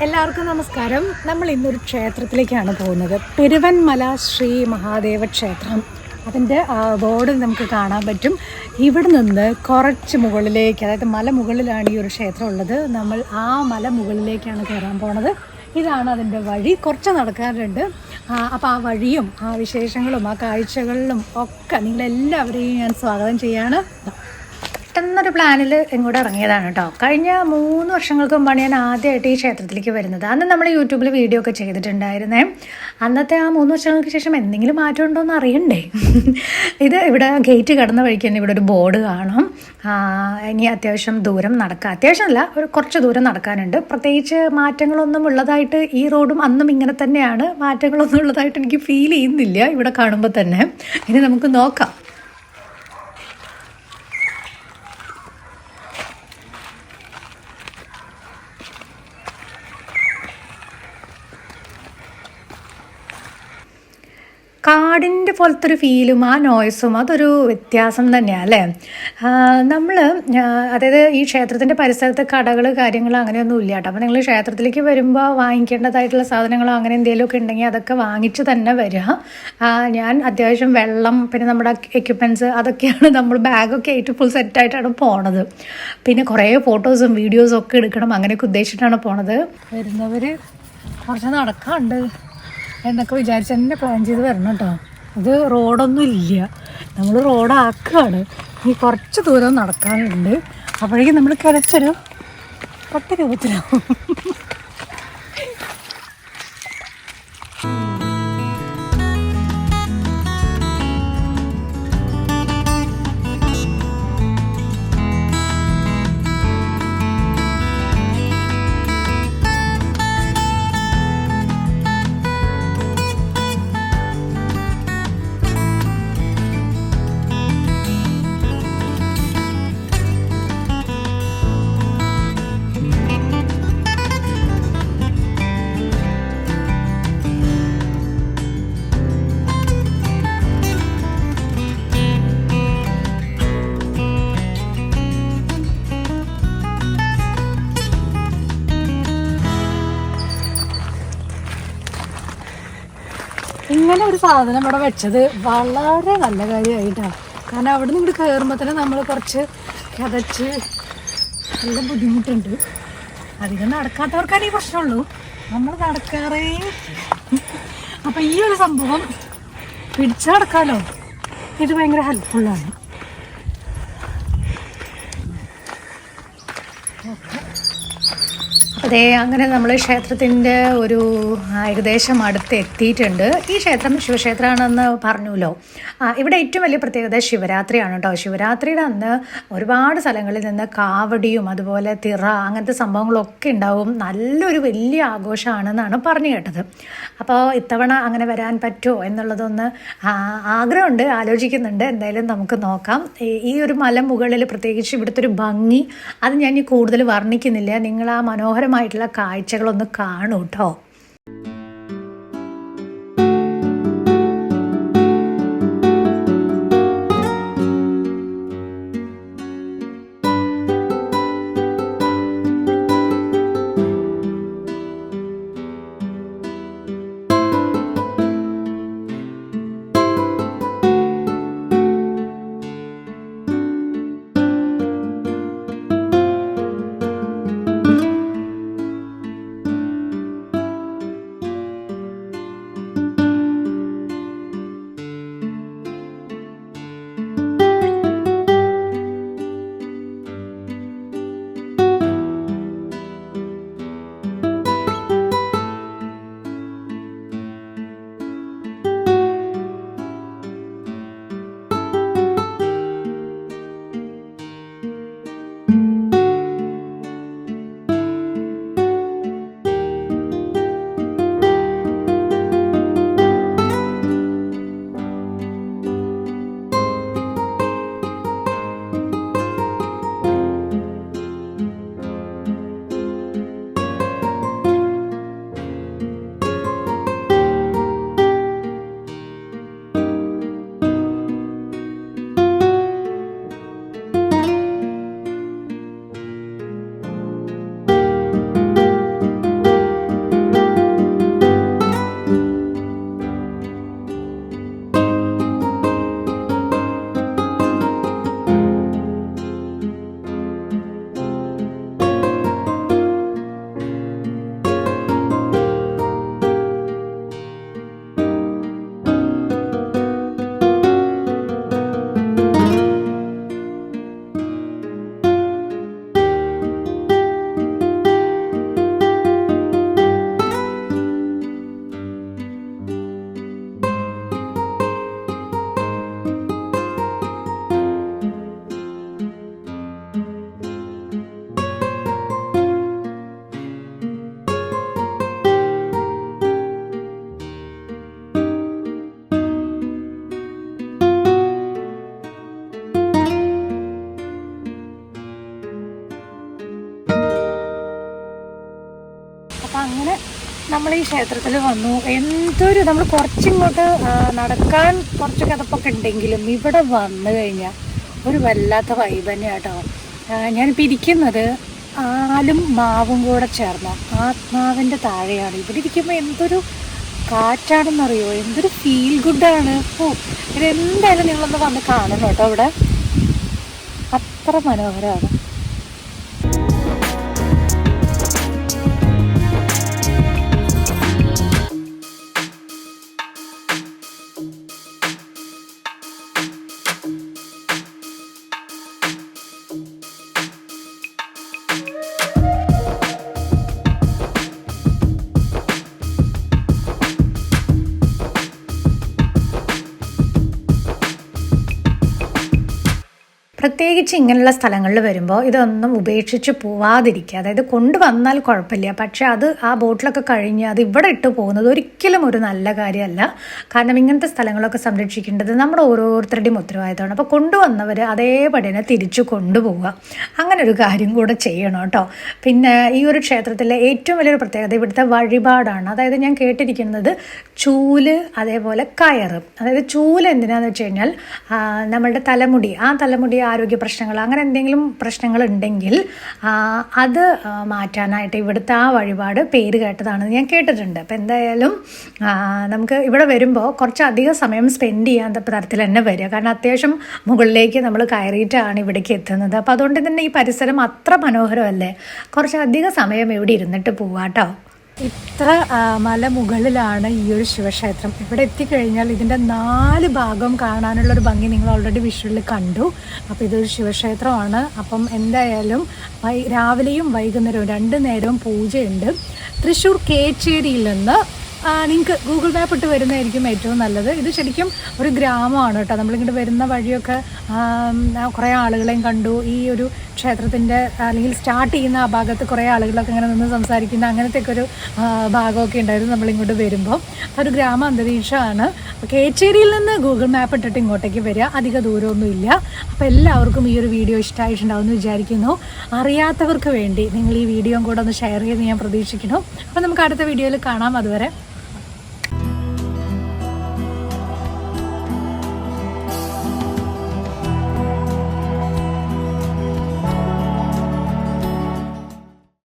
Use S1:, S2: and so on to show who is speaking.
S1: എല്ലാവർക്കും നമസ്കാരം. നമ്മൾ ഇന്നൊരു ക്ഷേത്രത്തിലേക്കാണ് പോകുന്നത്. പെരുവന്മല ശ്രീ മഹാദേവ ക്ഷേത്രം. അതിൻ്റെ ബോർഡ് നമുക്ക് കാണാൻ പറ്റും. ഇവിടെ നിന്ന് കുറച്ച് മുകളിലേക്ക്, അതായത് മല മുകളിലാണ് ഈ ഒരു ക്ഷേത്രം ഉള്ളത്. നമ്മൾ ആ മല മുകളിലേക്കാണ് കയറാൻ പോണത്. ഇതാണ് അതിൻ്റെ വഴി. കുറച്ച് നടക്കാറുണ്ട്. അപ്പോൾ ആ വഴിയും ആ വിശേഷങ്ങളും ആ കാഴ്ചകളിലും ഒക്കെ നിങ്ങളെല്ലാവരെയും ഞാൻ സ്വാഗതം ചെയ്യാണ്. പെട്ടെന്നൊരു പ്ലാനിൽ ഇങ്ങോട്ട് ഇറങ്ങിയതാണ് കേട്ടോ. കഴിഞ്ഞ 3 വർഷങ്ങൾക്ക് മുമ്പാണ് ഞാൻ ആദ്യമായിട്ട് ഈ ക്ഷേത്രത്തിലേക്ക് വരുന്നത്. അന്ന് നമ്മൾ യൂട്യൂബിൽ വീഡിയോ ഒക്കെ ചെയ്തിട്ടുണ്ടായിരുന്നേ. അന്നത്തെ ആ 3 വർഷങ്ങൾക്ക് ശേഷം എന്തെങ്കിലും മാറ്റം ഉണ്ടോ എന്ന് അറിയണ്ടേ. ഇത് ഇവിടെ ഗേറ്റ് കടന്ന വഴിക്ക് തന്നെ ഇവിടെ ഒരു ബോർഡ് കാണാം. ഇനി അത്യാവശ്യം ദൂരം നടക്കാം, അത്യാവശ്യമല്ല, കുറച്ച് ദൂരം നടക്കാനുണ്ട്. പ്രത്യേകിച്ച് മാറ്റങ്ങളൊന്നും ഉള്ളതായിട്ട് ഈ റോഡും അന്നും ഇങ്ങനെ തന്നെയാണ്. മാറ്റങ്ങളൊന്നും ഉള്ളതായിട്ട് എനിക്ക് ഫീൽ ചെയ്യുന്നില്ല ഇവിടെ കാണുമ്പോൾ തന്നെ. ഇനി നമുക്ക് നോക്കാം. കാടിൻ്റെ പോലത്തെ ഒരു ഫീലും ആ നോയ്സും അതൊരു വ്യത്യാസം തന്നെയാണ് അല്ലേ. നമ്മൾ അതായത് ഈ ക്ഷേത്രത്തിൻ്റെ പരിസരത്ത് കടകൾ കാര്യങ്ങൾ അങ്ങനെയൊന്നും ഇല്ല കേട്ടോ. അപ്പോൾ നിങ്ങൾ ക്ഷേത്രത്തിലേക്ക് വരുമ്പോൾ വാങ്ങിക്കേണ്ടതായിട്ടുള്ള സാധനങ്ങളോ അങ്ങനെ എന്തെങ്കിലുമൊക്കെ ഉണ്ടെങ്കിൽ അതൊക്കെ വാങ്ങിച്ച് തന്നെ വരിക. ഞാൻ അത്യാവശ്യം വെള്ളം, പിന്നെ നമ്മുടെ എക്യുപ്മെൻറ്റ്സ്, അതൊക്കെയാണ് നമ്മൾ ബാഗൊക്കെ ആയിട്ട് ഫുൾ സെറ്റായിട്ടാണ് പോണത്. പിന്നെ കുറേ ഫോട്ടോസും വീഡിയോസും ഒക്കെ എടുക്കണം, അങ്ങനെയൊക്കെ ഉദ്ദേശിച്ചിട്ടാണ് പോണത്. വരുന്നവർ കുറച്ച് നടക്കാറുണ്ട് എന്നൊക്കെ വിചാരിച്ച് തന്നെ പ്ലാൻ ചെയ്ത് വരണം കേട്ടോ. ഇത് റോഡൊന്നും ഇല്ല, നമ്മൾ റോഡാക്കുകയാണ്. ഇനി കുറച്ച് ദൂരം നടക്കാനുണ്ട്. അപ്പോഴേക്കും നമ്മൾ കിടച്ചൊരു 10 രൂപത്തിലാവും. ഇങ്ങനെ ഒരു സാധനം ഇവിടെ വെച്ചത് വളരെ നല്ല കാര്യമായിട്ടാണ്. കാരണം അവിടെ നിന്ന് ഇങ്ങോട്ട് കയറുമ്പോൾ തന്നെ നമ്മൾ കുറച്ച് കിതച്ച് നല്ല ബുദ്ധിമുട്ടുണ്ട്. അധികം നടക്കാത്തവർക്കാണ് ഈ പ്രശ്നമുള്ളൂ, നമ്മൾ നടക്കാറേ. അപ്പം ഈ ഒരു സംഭവം പിടിച്ചു നടക്കാമല്ലോ, ഇത് ഭയങ്കര ഹെൽപ്ഫുള്ളാണ്. അതെ, അങ്ങനെ നമ്മൾ ക്ഷേത്രത്തിൻ്റെ ഒരു ഏകദേശം അടുത്ത് എത്തിയിട്ടുണ്ട്. ഈ ക്ഷേത്രം ശിവക്ഷേത്രമാണെന്ന് പറഞ്ഞല്ലോ. ഇവിടെ ഏറ്റവും വലിയ പ്രത്യേകത ശിവരാത്രിയാണ് കേട്ടോ. ശിവരാത്രിയുടെ അന്ന് ഒരുപാട് സ്ഥലങ്ങളിൽ നിന്ന് കാവടിയും അതുപോലെ തിറ അങ്ങനത്തെ സംഭവങ്ങളൊക്കെ ഉണ്ടാവും. നല്ലൊരു വലിയ ആഘോഷമാണെന്നാണ് പറഞ്ഞു കേട്ടത്. അപ്പോൾ ഇത്തവണ അങ്ങനെ വരാൻ പറ്റുമോ എന്നുള്ളതൊന്ന് ആഗ്രഹമുണ്ട്, ആലോചിക്കുന്നുണ്ട്. എന്തായാലും നമുക്ക് നോക്കാം. ഈ ഒരു മല മുകളിൽ പ്രത്യേകിച്ച് ഇവിടുത്തെ ഒരു ഭംഗി അത് ഞാൻ ഇനി കൂടുതൽ വർണ്ണിക്കുന്നില്ല. നിങ്ങൾ ആ മനോഹരമായിട്ടുള്ള കാഴ്ചകളൊന്ന് കാണൂ കേട്ടോ. നമ്മൾ ഈ ക്ഷേത്രത്തിൽ വന്നു. എന്തൊരു നമ്മൾ കുറച്ചിങ്ങോട്ട് നടക്കാൻ കുറച്ച് കിതപ്പൊക്കെ ഉണ്ടെങ്കിലും ഇവിടെ വന്നു കഴിഞ്ഞാൽ ഒരു വല്ലാത്ത വൈബ് തന്നെയാണ് കേട്ടോ. ഞാനിപ്പോൾ ഇരിക്കുന്നത് ആലും മാവും കൂടെ ചേർന്ന ആത്മാവിൻ്റെ താഴെയാണ്. ഇവിടെ ഇരിക്കുമ്പോൾ എന്തൊരു കാറ്റാണെന്നറിയോ, എന്തൊരു ഫീൽ ഗുഡാണ്. ഇതെന്തായാലും നിങ്ങളൊന്ന് വന്ന് കാണണം കേട്ടോ. ഇവിടെ അത്ര മനോഹരമാണ്. പ്രത്യേകിച്ച് ഇങ്ങനെയുള്ള സ്ഥലങ്ങളിൽ വരുമ്പോൾ ഇതൊന്നും ഉപേക്ഷിച്ച് പോവാതിരിക്കുക. അതായത് കൊണ്ടുവന്നാൽ കുഴപ്പമില്ല, പക്ഷെ അത് ആ ബോട്ടിലൊക്കെ കഴിഞ്ഞ് അത് ഇവിടെ ഇട്ട് പോകുന്നത് ഒരിക്കലും ഒരു നല്ല കാര്യമല്ല. കാരണം ഇങ്ങനത്തെ സ്ഥലങ്ങളൊക്കെ സംരക്ഷിക്കേണ്ടത് നമ്മുടെ ഓരോരുത്തരുടെയും ഉത്തരവാദിത്തമാണ്. അപ്പോൾ കൊണ്ടുവന്നവർ അതേപടി തന്നെ തിരിച്ചു കൊണ്ടുപോവുക, അങ്ങനെ ഒരു കാര്യം കൂടെ ചെയ്യണം കേട്ടോ. പിന്നെ ഈ ഒരു ക്ഷേത്രത്തിലെ ഏറ്റവും വലിയൊരു പ്രത്യേകത ഇവിടുത്തെ വഴിപാടാണ്. അതായത് ഞാൻ കേട്ടിരിക്കുന്നത് ചൂല്, അതേപോലെ കയറ്. അതായത് ചൂല് എന്തിനാന്ന് വെച്ച് കഴിഞ്ഞാൽ നമ്മളുടെ തലമുടി, ആ തലമുടി ആരോഗ്യ പ്രശ്നങ്ങൾ അങ്ങനെ എന്തെങ്കിലും പ്രശ്നങ്ങൾ ഉണ്ടെങ്കിൽ അത് മാറ്റാനായിട്ട് ഇവിടുത്തെ ആ വഴിപാട് പേര് കേട്ടതാണെന്ന് ഞാൻ കേട്ടിട്ടുണ്ട്. അപ്പം എന്തായാലും നമുക്ക് ഇവിടെ വരുമ്പോൾ കുറച്ചധികം സമയം സ്പെൻഡ് ചെയ്യാൻ തരത്തിൽ തന്നെ വരിക. കാരണം അത്യാവശ്യം മുകളിലേക്ക് നമ്മൾ കയറിയിട്ടാണ് ഇവിടേക്ക് എത്തുന്നത്. അപ്പോൾ അതുകൊണ്ട് തന്നെ ഈ പരിസരം അത്ര മനോഹരമല്ലേ, കുറച്ചധികം സമയം ഇവിടെ ഇരുന്നിട്ട് പോവാട്ടോ. ഇത്ര മലമുകളിലാണ് ഈ ഒരു ശിവക്ഷേത്രം. ഇവിടെ എത്തിക്കഴിഞ്ഞാൽ ഇതിൻ്റെ 4 ഭാഗം കാണാനുള്ളൊരു ഭംഗി നിങ്ങൾ ഓൾറെഡി വിഷ്വലിൽ കണ്ടു. അപ്പോൾ ഇതൊരു ശിവക്ഷേത്രമാണ്. അപ്പം എന്തായാലും രാവിലെയും വൈകുന്നേരവും 2 നേരവും പൂജയുണ്ട്. തൃശ്ശൂർ കേച്ചേരിയിൽ നിന്ന് നിങ്ങൾക്ക് ഗൂഗിൾ മാപ്പ് ഇട്ട് വരുന്നതായിരിക്കും ഏറ്റവും നല്ലത്. ഇത് ശരിക്കും ഒരു ഗ്രാമമാണ് കേട്ടോ. നമ്മളിങ്ങോട്ട് വരുന്ന വഴിയൊക്കെ കുറേ ആളുകളെയും കണ്ടു. ഈ ഒരു ക്ഷേത്രത്തിൻ്റെ അല്ലെങ്കിൽ സ്റ്റാർട്ട് ചെയ്യുന്ന ആ ഭാഗത്ത് കുറേ ആളുകളൊക്കെ ഇങ്ങനെ നിന്ന് സംസാരിക്കുന്ന അങ്ങനത്തെയൊക്കെ ഒരു ഭാഗമൊക്കെ ഉണ്ടായിരുന്നു നമ്മളിങ്ങോട്ട് വരുമ്പോൾ. ഒരു ഗ്രാമ അന്തരീക്ഷമാണ്. അപ്പോൾ കേച്ചേരിയിൽ നിന്ന് ഗൂഗിൾ മാപ്പ് ഇട്ടിട്ട് ഇങ്ങോട്ടേക്ക് വരിക, അധിക ദൂരമൊന്നുമില്ല. അപ്പോൾ എല്ലാവർക്കും ഈ ഒരു വീഡിയോ ഇഷ്ടമായിട്ടുണ്ടാവുമെന്ന് വിചാരിക്കുന്നു. അറിയാത്തവർക്ക് വേണ്ടി നിങ്ങൾ ഈ വീഡിയോ കൂടെ ഒന്ന് ഷെയർ ചെയ്ത് ഞാൻ പ്രതീക്ഷിക്കുന്നു. അപ്പോൾ നമുക്ക് അടുത്ത വീഡിയോയിൽ കാണാം. അതുവരെ